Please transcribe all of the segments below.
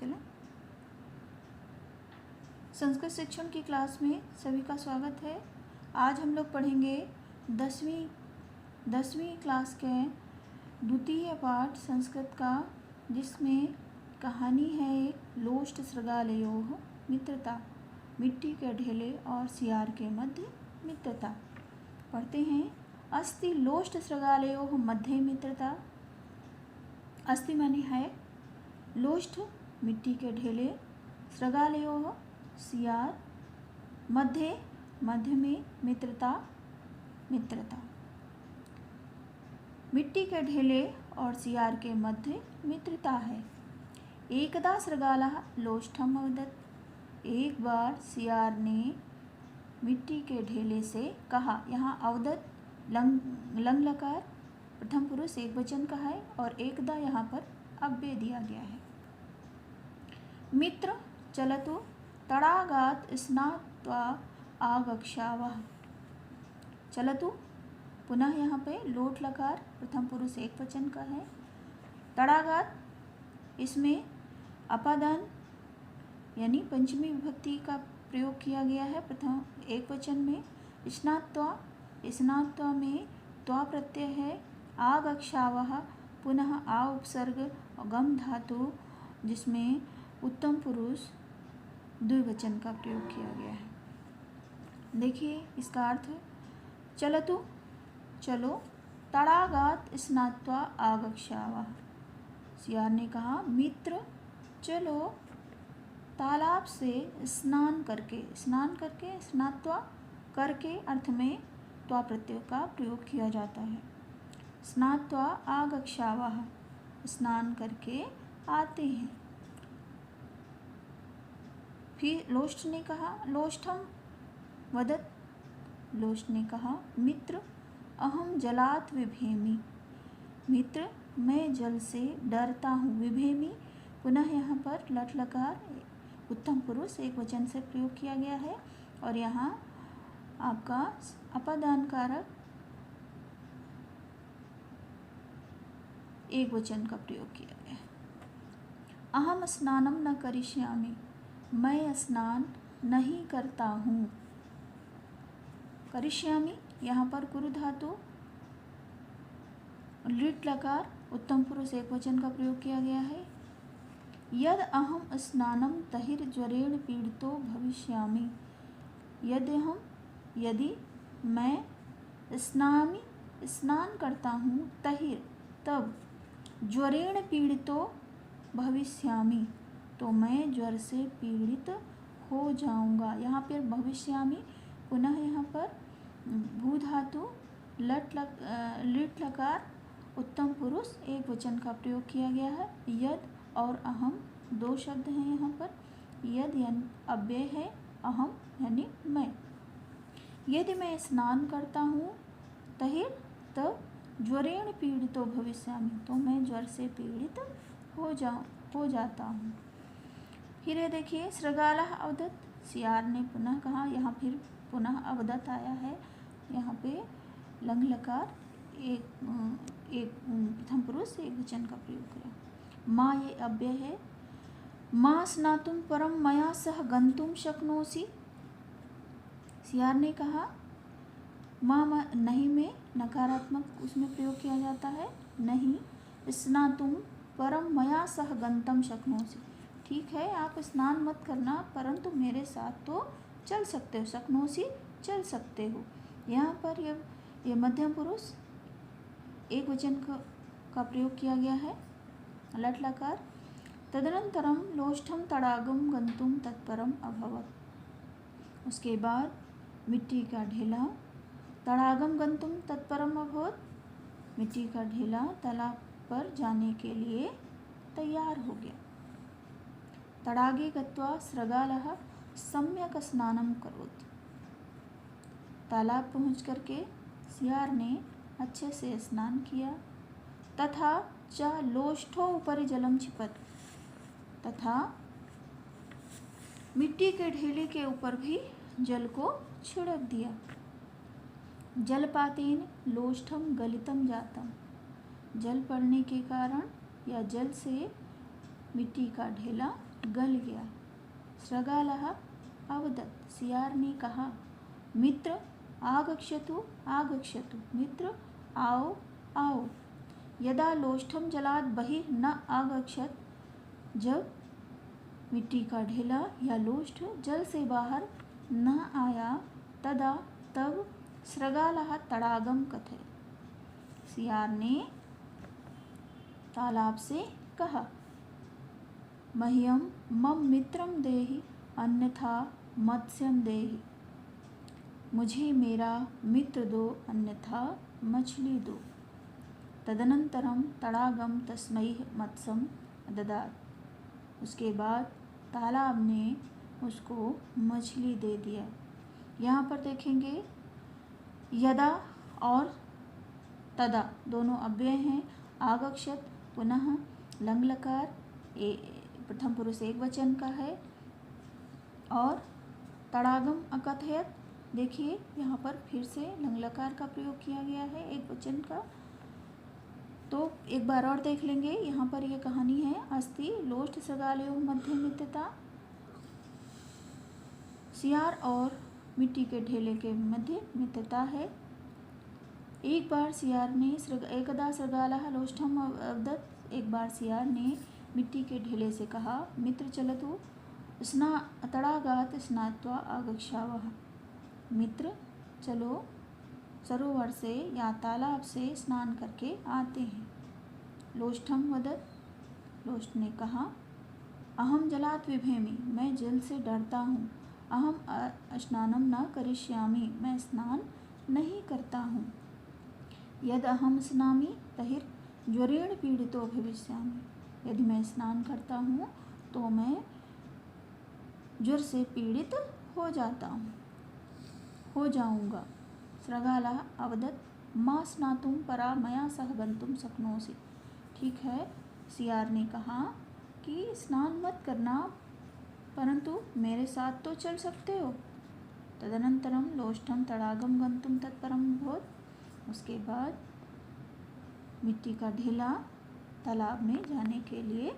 चलें, संस्कृत शिक्षण की क्लास में सभी का स्वागत है। आज हम लोग पढ़ेंगे 10वीं क्लास के द्वितीय पाठ संस्कृत का, जिसमें कहानी है एक लोष्ट सृगालयोः मित्रता, मिट्टी के ढेले और सियार के मध्य मित्रता। पढ़ते हैं। अस्ति लोष्ट सृगालयोः मध्ये मित्रता। अस्ति माने है, लोष्ट मिट्टी के ढेले, सृगालयोः सियार, मध्य में मित्रता। मिट्टी के ढेले और सियार के मध्य मित्रता है। एकदा सृगालः लोष्ठम् अवदत्। एक बार सियार ने मिट्टी के ढेले से कहा। यहाँ अवदत् लंग लकार प्रथम पुरुष एक वचन का है और एकदा यहाँ पर अव्यय दिया गया है। मित्र चलतु तडागात् स्नात्वा आगच्छावः। चलतु पुनः यहाँ पे लोट लकार प्रथम पुरुष एक वचन का है। तडागात्, इसमें अपादान यानी पंचमी विभक्ति का प्रयोग किया गया है प्रथम एक वचन में। स्नात्वा में त्वा प्रत्यय है। आगच्छावः पुनः आ उपसर्ग और गम धातु, जिसमें उत्तम पुरुष द्विवचन का प्रयोग किया गया है। देखिए इसका अर्थ, चलतु चलो, तडागात् स्नात्वा आगच्छावः। सियार ने कहा, मित्र चलो तालाब से स्नान करके स्नात्वा करके अर्थ में त्वा प्रत्यय का प्रयोग किया जाता है। स्नात्वा आगच्छावः, स्नान करके आते हैं। फिर लोष्ट ने कहा, लोष्ठम वदत्। लोष्ट ने कहा, मित्र अहम जलात् विभेमि। मित्र मैं जल से डरता हूँ। विभेमि पुनः यहाँ पर लट लकार उत्तम पुरुष एक वचन से प्रयोग किया गया है और यहाँ आपका अपादान कारक एक वचन का प्रयोग किया गया है। अहम स्नानम न करिष्यामि, मैं स्नान नहीं करता हूँ। करिष्यामि यहाँ पर कुरु धातु लिट लकार उत्तम पुरुष एक वचन का प्रयोग किया गया है। यद अहम स्नानम तहिर ज्वरेण पीड़ितो भविष्यामि। यदि मैं स्नान करता हूँ, तहिर तब, ज्वरेण पीड़ितो भविष्यामि तो मैं ज्वर से पीड़ित हो जाऊंगा। यहाँ पर भविष्यामि पुनः यहाँ पर भू धातु लिट लकार उत्तम पुरुष एक वचन का प्रयोग किया गया है। यद और अहम दो शब्द हैं यहाँ पर। यद यानी अव्यय है, अहम यानी मैं। यदि मैं स्नान करता हूँ, तहिर तब, ज्वरेण पीड़ितो भविष्यामि तो मैं ज्वर से पीड़ित हो जाता हूँ। फिर ये देखिए, सृगालः अवदत्। सियार ने पुनः कहा। यहाँ फिर पुनः अवदत् आया है। यहाँ पे लंग लकार एक प्रथम पुरुष एक वचन का प्रयोग करें। माँ ये अव्यय है। माँ स्नातुम परम मया सह गंतुम शक्नोसि। सियार ने कहा, माँ नहीं में नकारात्मक उसमें प्रयोग किया जाता है। नहीं, स्नातुम परम मया सह गंतुम शक्नोसि। ठीक है, आप स्नान मत करना परंतु मेरे साथ तो चल सकते हो। शक्नोसि चल सकते हो। यहाँ पर ये मध्यम पुरुष एक वचन का प्रयोग किया गया है, लट लकार। तदनंतरम लोष्ठम तडागम गंतुम तत्परम अभवत्। उसके बाद मिट्टी का ढेला तडागम गंतुम तत्परम अभवत्। मिट्टी का ढेला तालाब पर जाने के लिए तैयार हो गया। तडागे गत्वा सृगालः सम्यक स्नानम करोत्। तालाब पहुँच करके सियार ने अच्छे से स्नान किया। तथा च लोष्ठो उपरि जलम क्षिपत्। तथा मिट्टी के ढेले के ऊपर भी जल को छिड़क दिया। जलपातेन लोष्ठम गलितम जातम। जल पड़ने के कारण या जल से मिट्टी का ढेला गल गया। श्रगालः अवदत्, सियार ने कहा, मित्र आगच्छतु आगच्छतु, मित्र आओ आओ। यदा लोष्ठम जलाद बहिः न आगच्छत, जब मिट्टी का ढेला या लोष्ठ जल से बाहर न आया, तदा तब श्रगालः तड़ागम कथयत्, सियार ने तालाब से कहा, मह्यम मम मित्रम देहि अन्यथा मत्स्यम देहि, मुझे मेरा मित्र दो अन्यथा मछली दो। तदनंतरम तड़ागम तस्मै मत्स्यम ददात, उसके बाद तालाब ने उसको मछली दे दिया। यहाँ पर देखेंगे यदा और तदा दोनों अव्यय हैं। आगक्षत पुनः लंग लकार प्रथम पुरुष एक वचन का है, और तड़ागम अकथयत, देखिए यहाँ पर फिर से लंग लकार का प्रयोग किया गया है एक वचन का। तो एक बार और देख लेंगे। यहाँ पर यह कहानी है, अस्ति लोष्ठ श्रगालयोः मध्ये मित्रता, सियार और मिट्टी के ढेले के मध्य मित्रता है। एक बार सियार ने एकदा श्रगालः लोष्ठम अवदत्, एक बार सियार ने मिट्टी के ढेले से कहा, मित्र चलतु तड़ागात स्नात्वा आगच्छावः, मित्र चलो सरोवर से या तालाब से स्नान करके आते हैं। लोष्ठम वदत्, लोष्ठ ने कहा, अहम जलात् बिभेमि, मैं जल से डरता हूँ। अहम स्नानम न करिष्यामि, मैं स्नान नहीं करता हूँ। यद अहम स्नामि तहिर् ज्वरेण पीड़ितो भविष्यामि, यदि मैं स्नान करता हूँ तो मैं ज्वर से पीड़ित हो जाऊँगा। श्रगालः अवदत्, मा स्नातुं परा मया सह गन्तुं शक्नोसि, ठीक है, सियार ने कहा कि स्नान मत करना, परंतु मेरे साथ तो चल सकते हो। तदनंतरम लोष्ठम तड़ागम गन्तुं तत्परम अभवत्, उसके बाद मिट्टी का ढेला तालाब में जाने के लिए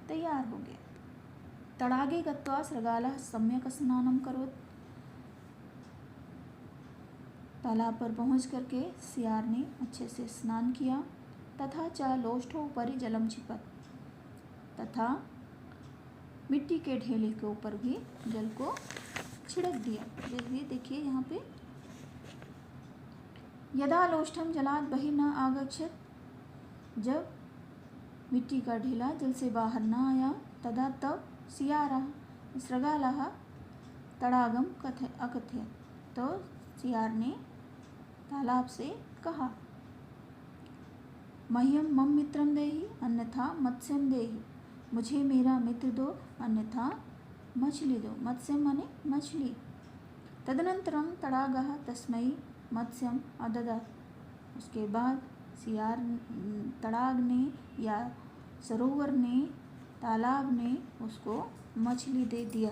तैयार हो गया। तड़ागे गत्वा श्रगालः सम्यक स्नानं करोत्, तालाब पर पहुँच करके सियार ने अच्छे से स्नान किया। तथा च लोष्ठोपरि जलम क्षिपत्, तथा मिट्टी के ढेले के ऊपर भी जल को छिड़क दिया। देखिए यहाँ पे, यदा लोष्ठम जलाद बहिः न आगच्छत, जब मिट्टी का ढेला जल से बाहर न आया, तदा तब सियारः श्रगालः तड़ागम अकथयत्, तो सियार ने तालाब से कहा, मह्यम मम मित्रम देहि अन्यथा मत्स्यम देहि, मुझे मेरा मित्र दो अन्यथा मछली दो। मत्स्यम माने मछली। तदनंतरम तड़ागः तस्मै मत्स्यम अददात्, उसके बाद सियार तड़ाग ने या सरोवर ने, तालाब ने उसको मछली दे दिया।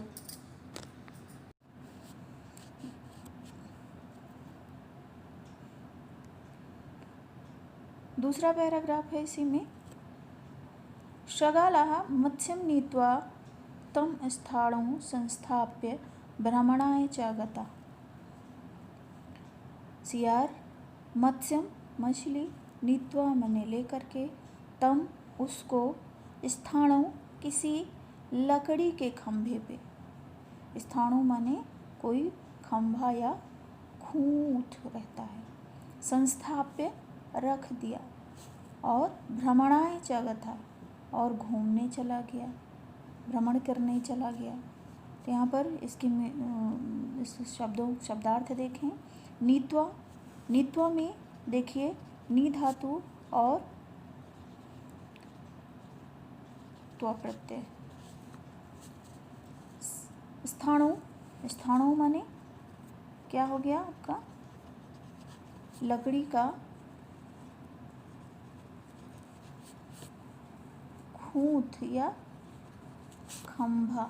दूसरा पैराग्राफ है इसी में, श्रगालः मत्स्यं नीत्वा तं स्थाणौ संस्थाप्य भ्रमणाय च गता, सियार मत्स्यम मछली, नीत्वा मने लेकर के, तम उसको, स्थाणौ किसी लकड़ी के खंभे पे, स्थाणु माने कोई खंभा या खूंट रहता है, संस्थाप्य रख दिया, और भ्रमणाय च गता, और घूमने चला गया, भ्रमण करने चला गया। तो यहाँ पर इसके इस शब्दार्थ देखें। नीत्वा, नीत्वा में देखिए नी धातु और त्वा प्रत्यय। स्थाणु, स्थाणु माने क्या हो गया आपका, लकड़ी का खूंट या खंभा।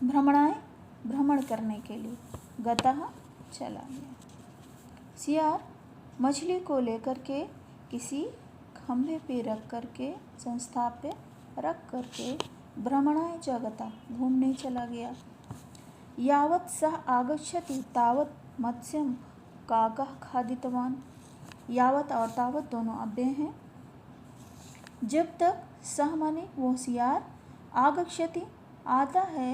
भ्रमणाय भ्रमण करने के लिए, गतः चला गया। सियार मछली को लेकर के किसी खंभे पे रख करके संस्थाप्य रख करके भ्रमणाय जगता घूमने चला गया। यावत् सः आगच्छति तावत् मत्स्यं काकः खादितवान्। यावत् और तावत् दोनों अव्यय हैं। जब तक सह माने वो होशियार, आगच्छति आता है,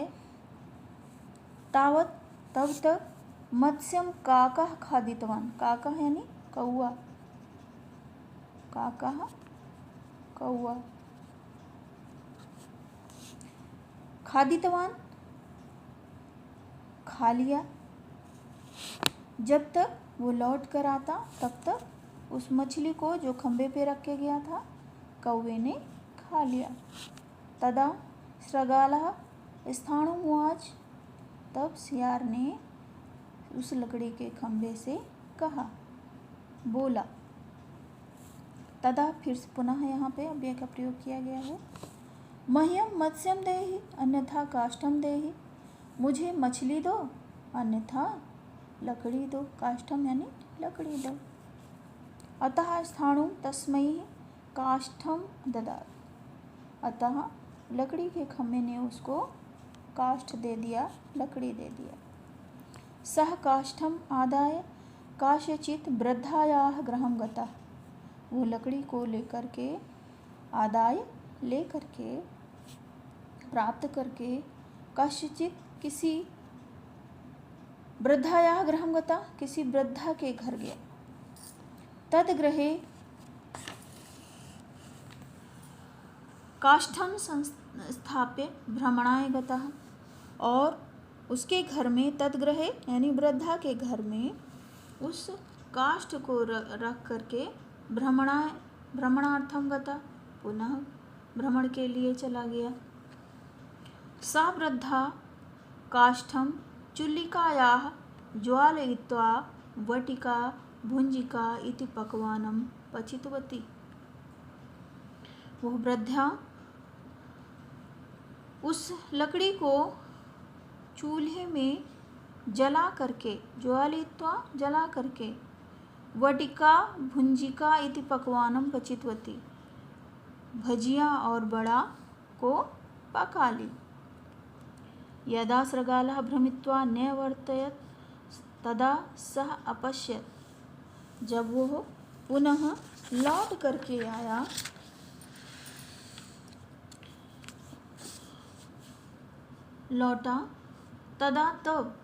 तावत् तब तक, मत्स्यम काकः खादितवान्, काकः यानी कौआ, काकः कौआ, खादितवान् खा लिया। जब तक वो लौट कर आता तब तक उस मछली को जो खंभे पे रख के गया था कौवे ने खा लिया। तदा सृगालः स्थाणुमुवाच, तब सियार ने उस लकड़ी के खंभे से कहा, बोला। तदा फिर से पुनः यहाँ पे अव्यय का प्रयोग किया गया है। मह्यम मत्स्यम देहि अन्यथा काष्ठम देहि, मुझे मछली दो अन्यथा लकड़ी दो, काष्ठम यानी लकड़ी दो। अतः स्थाणुं तस्मै काष्ठम ददात, अतः लकड़ी के खम्भे ने उसको काष्ठ दे दिया, लकड़ी दे दिया। सह काष्ठम आदाय काश्यचित् वृद्धायाः गृहं गतः, वो लकड़ी को लेकर के आदाय लेकर के प्राप्त करके काश्यचित् किसी वृद्धायाः गृहं गता, किसी वृद्धा के घर गया। तद गृहे काष्ठं संस्थाप्य भ्रमणाय गतः, और उसके घर में, तदग्रहे यानी वृद्धा के घर में, उस काष्ठ को रख करके भ्रमणार्थम गता, पुनः भ्रमण के लिए चला गया। सा वृद्धा काष्ठम चुल्लिकायाः ज्वालयित्वा वटिका भुंजिका इति पक्वान्नं पचितवती। वह वृद्धा उस लकड़ी को चूल्हे में जला करके, ज्वालयित्वा जला करके, वटिका भुंजिका इति पक्वान्नं पचितवती, भजिया और बड़ा को पका ली। यदा सृगालः भ्रमित्वा न्यवर्तयत् तदा सः अपश्यत्, जब वो पुनः लौट करके आया, लौटा, तदा तब,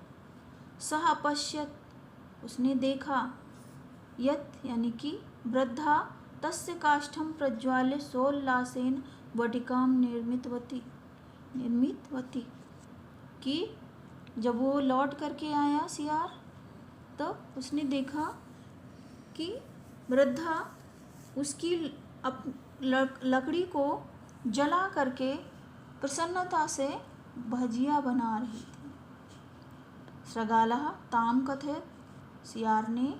सः अपश्यत् उसने देखा, यत् यानी कि वृद्धा तस्य काष्ठं प्रज्वाल्य सोल्लासेन वटिकां निर्मितवती, कि जब वो लौट करके आया सियार, तब उसने देखा कि वृद्धा उसकी लकड़ी को जला करके प्रसन्नता से भजिया बना रही थी। सृगालः ताम कथयत्, सियार ने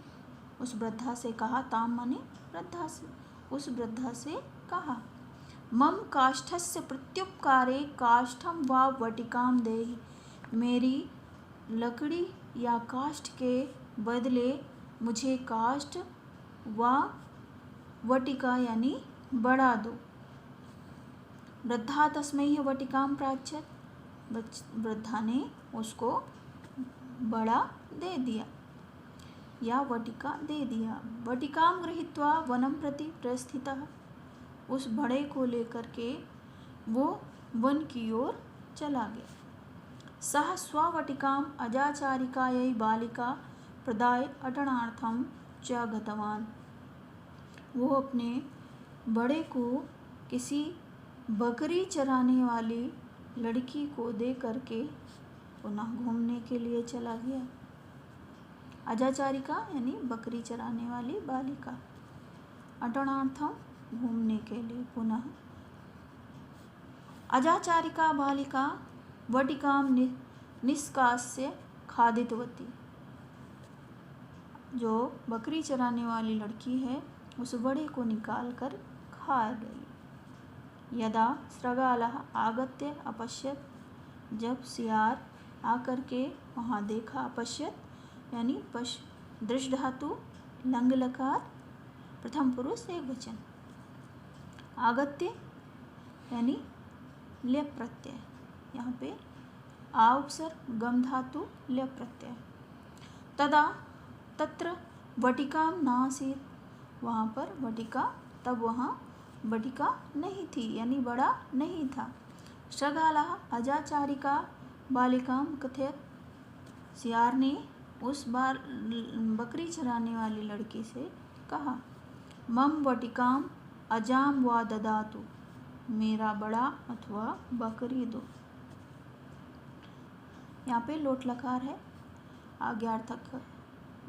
उस वृद्धा से कहा, ताम माने वृद्धा से, उस वृद्धा से कहा, मम काष्ठस्य प्रत्युपकारे काष्ठम वा वटिकाम देहि, मेरी लकड़ी या काष्ठ के बदले मुझे काष्ठ व वटिका यानी बड़ा दो। वृद्धा तस्मै वटिकां प्राच्यत, वृद्धा ने उसको बड़ा दे दिया या वटिका दे दिया। वटिकां गृहीत्वा वनं प्रति प्रस्थितः, उस बड़े को लेकर के वो वन की ओर चला गया। सः स्ववटिकाम् अजाचारिकायै बालिका प्रदाय अटनार्थं च गतवान्, वो अपने बड़े को किसी बकरी चराने वाली लड़की को दे करके पुनः घूमने के लिए चला गया। अजाचारिका यानी बकरी चराने वाली बालिका, अटनार्थम घूमने के लिए पुनः। अजाचारिका बालिका वटिकां निष्कास्य खादितवती, जो बकरी चराने वाली लड़की है उस बड़े को निकाल कर खा गई। यदा सृगालः आगत्य अपश्यत्, जब सियार आकर के वहाँ देखा, अपश्यत् यानी दृश धातु लंग लकार प्रथम पुरुष एक वचन, आगत्य यानी लेप प्रत्यय, यहाँ पे आ उपसर्ग गम धातु लेप प्रत्यय। तदा तत्र वटिका नासीत, वहाँ पर वटिका, तब वहाँ वटिका नहीं थी यानी बड़ा नहीं था। शृगालः अजाचारिका बालिकां कथयत, सियार ने उस बार बकरी चराने वाली लड़की से कहा, मम वटिकाम अजाम वा ददातु, मेरा बड़ा अथवा बकरी दो। यहाँ पे लोट लकार है, आज्ञार्थक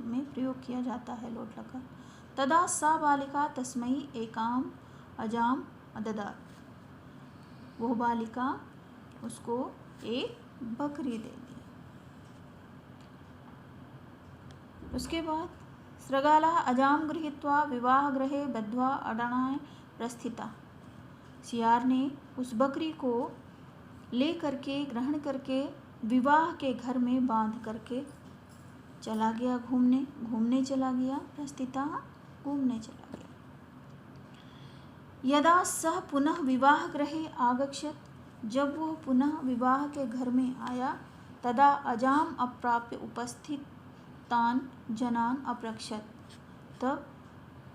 में प्रयोग किया जाता है लोट लकार। तदा सा बालिका तस्मै एकाम अजाम अददात, वो बालिका उसको एक बकरी दे दी। उसके बाद सृगालः अजाम गृहीत्वा विवाह गृहे बद्ध्वा अडणाय प्रस्थिता, सियार ने उस बकरी को ले करके ग्रहण करके विवाह के घर में बांध करके चला गया, घूमने चला गया, प्रस्थिता घूमने चला गया। यदा सह पुनः विवाह गृहे आगच्छत, जब वह पुनः विवाह के घर में आया, तदा अजाम अप्राप्य उपस्थित तान जनान अपरक्षत, तब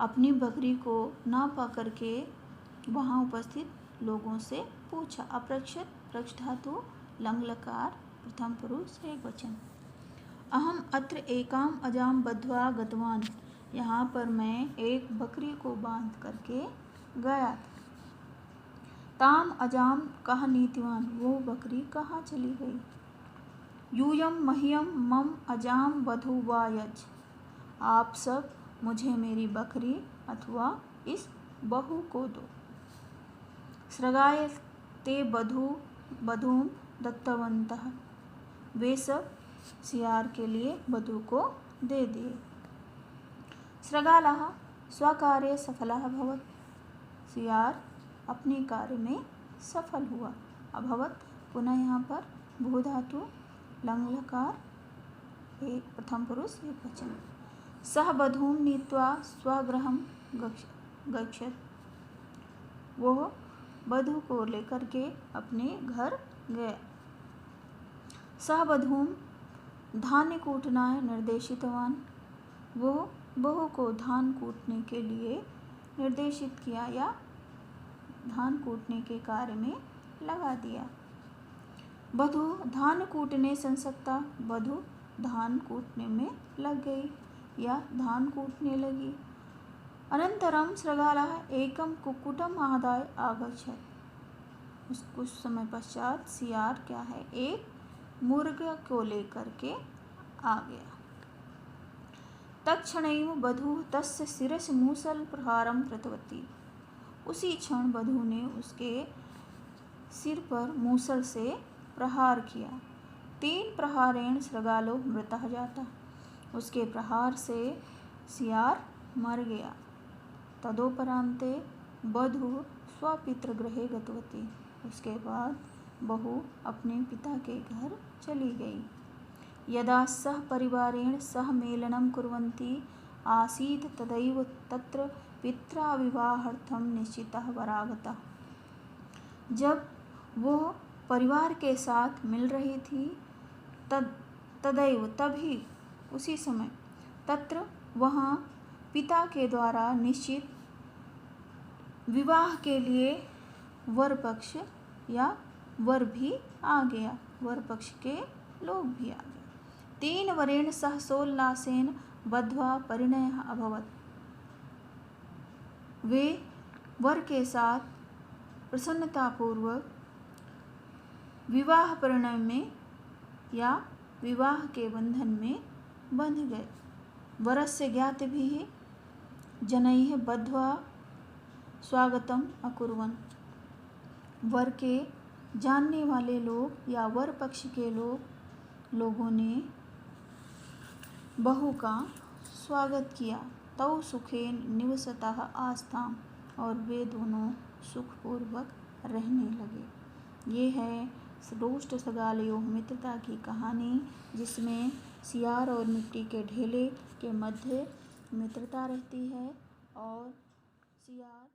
अपनी बकरी को ना पा करके वहाँ उपस्थित लोगों से पूछा। अपरक्षत प्रक्ष धातु लंग लकार प्रथम पुरुष एकवचन। अहम अत्र एकाम अजाम बद्ध्वा गतवान, यहाँ पर मैं एक बकरी को बांध करके गया था। ताम अजाम कह नीतिवान, वो बकरी कहाँ चली गई। यूयम मह्यम मम अजाम वधू वा यज, आप सब मुझे मेरी बकरी अथवा इस बहू को दो। सृगाय ते वधूम दत्तवन्तः, वे सब सियार के वधू को दे दिए। सृगालः स्वकार्ये सफलः अभवत्, सियार अपने कार्य में सफल हुआ। अभवत पुनः यहाँ पर भू धातु लंग लकार एक प्रथम पुरुष एकवचन। सह वधूम नीत्वा स्वगृहं गच्छत, वो वधू को लेकर के अपने घर गया। सह वधूम धान्य कूटनाय निर्देशितवान, वो बहू को धान कूटने के लिए निर्देशित किया या धान कूटने के कार्य में लगा दिया। वधू धान कूटने संसक्ता, वधू धान कूटने में लग गई या धान कूटने लगी। अनंतरम सृगालः एकम कुक्कुटम आदाय आगच्छत, कुछ समय पश्चात सियार क्या है, एक मुर्गा को लेकर के आ गया। तत्क्षणैव वधू तस्य शिरसि मूसल प्रहारं कृतवती, उसी क्षण वधू ने उसके सिर पर मूसल से प्रहार किया। 3 प्रहारेण सृगालो मृतः जाता, उसके प्रहार से सियार मर गया। तदोपरांते वधू स्वपितृगृहे गतवती, उसके बाद बहू अपने पिता के घर चली गई। यदा सह परिवारेण सह मेलनं कुर्वन्ती आसीत्, तदैव तत्र पित्रा विवाहार्थं निश्चितः वरागतः, जब वो परिवार के साथ मिल रही थी, तदैव तभी उसी समय तत्र वहाँ पिता के द्वारा निश्चित विवाह के लिए वर पक्ष या वर भी आ गया, वर पक्ष के लोग भी आ गए। 3 वरेण सह सोल्लासेन बद्ध्वा परिणयः अभवत्, वे वर के साथ प्रसन्नतापूर्वक विवाह परिणय में या विवाह के बंधन में बंध गए। वरस्य ज्ञातिभिः जनैः बद्ध्वा स्वागतम अकुर्वन्, वर के जानने वाले लोग या वर पक्ष के लोगों ने बहू का स्वागत किया। तौ सुखेन निवसतः आस्ताम, और वे दोनों सुखपूर्वक रहने लगे। ये है रोष्ट सगालयोः मित्रता की कहानी, जिसमें सियार और मिट्टी के ढेले के मध्य मित्रता रहती है और सियार